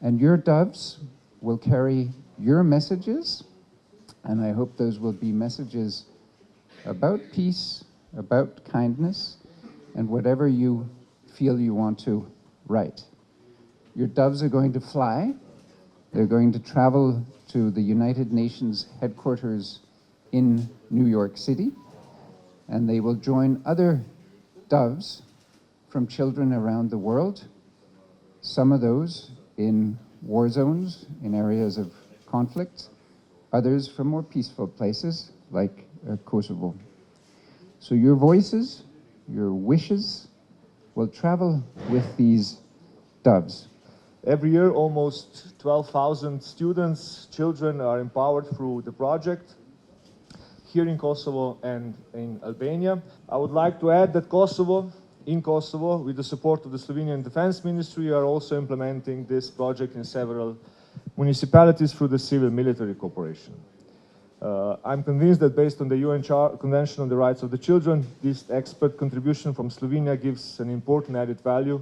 And your doves will carry your messages, and I hope those will be messages about peace, about kindness, and whatever you feel you want to write. Your doves are going to fly. They're going to travel to the United Nations headquarters in New York City, and they will join other doves from children around the world, some of those in war zones, in areas of conflict, others from more peaceful places like Kosovo. So your voices, your wishes will travel with these doves. Every year, almost 12,000 students, children are empowered through the project here in Kosovo and in Albania. I would like to add that in Kosovo, with the support of the Slovenian Defense Ministry, are also implementing this project in several municipalities through the civil-military cooperation. I'm convinced that based on the UN Convention on the Rights of the Children, this expert contribution from Slovenia gives an important added value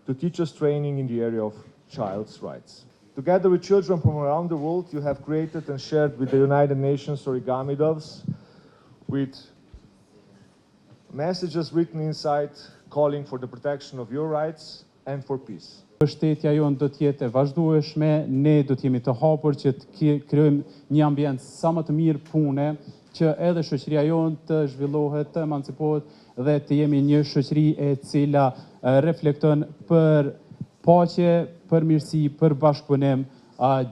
to teachers' training in the area of child's rights. Together with children from around the world, you have created and shared with the United Nations origami doves with messages written inside calling for the protection of your rights and for peace. Mbështetja jonë do të jetë e vazhdueshme, ne do të jemi të hapur që të krijojmë një ambient sa më të mirë pune, që edhe shoqëria jonë të zhvillohet, të emancipohet dhe të jemi një shoqëri e cila reflekton për paqe, për mirësi, për bashkëpunim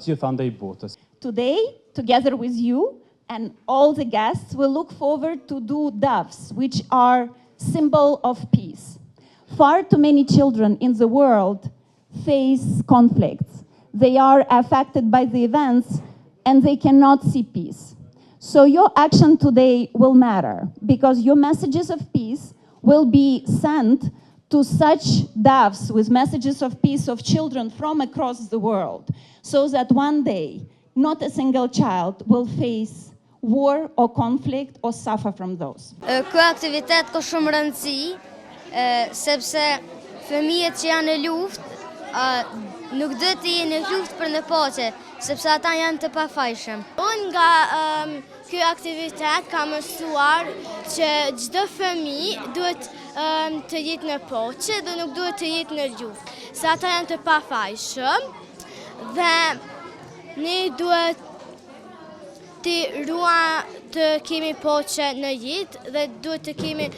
gjithandej botës. Today, together with you and all the guests, we look forward to do doves, which are symbol of peace. Far too many children in the world face conflicts. They are affected by the events and they cannot see peace. So your action today will matter because your messages of peace will be sent to such doves with messages of peace of children from across the world, so that one day not a single child will face war or conflict or suffer from those. Ky aktivitet ka shumë rëndësi, sepse fëmijët që janë në luftë nuk do të jenë në luftë për në paqe, sepse ata janë të pafajshëm. Unë nga ky aktivitet kam mësuar që çdo fëmijë duhet të jetë në paqe dhe nuk duhet të jetë në luftë, se ata janë të pafajshëm dhe ne duhet të kemi paqe në jetë dhe duhet të kemi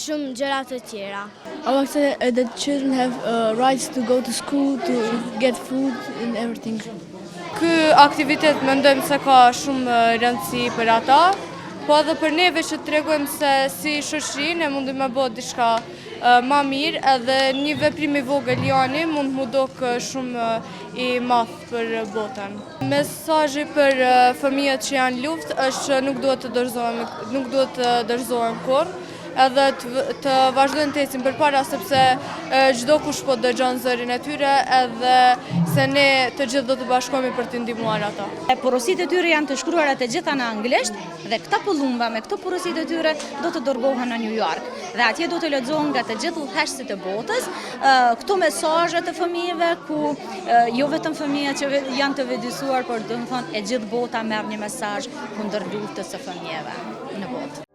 shumë gjëra të tjera. I like to say that children have rights to go to school, to get food and everything. Ky aktivitet mendojmë se ka shumë rëndësi për ata, po edhe për neve që tregojmë se si shoqëri ne mundim me bëj diçka më mirë, edhe një veprim i vogël jani mund mu dok shumë i madh për botën. Mesazhi për fëmijët që janë luftë është që nuk duhet të dorëzohen kurrë, edhe të vazhdojnë të ecin përpara sepse çdo kush po dëgjon zërin e tyre, edhe se ne të gjithë do të bashkohemi për të ndihmuar ata. Porositë e tyre janë të shkruara të gjitha në anglisht dhe këta pëllumba me këto porositë e tyre do të dërgohen në New York dhe atje do të lexohen nga të gjithë udhëheqësit e botës këto mesazhe të fëmijëve ku jo vetëm fëmijët që janë të vëdësuar, por do të thonë e gjithë bota merr një mesazh kundër luftës së fëmijëve në botë.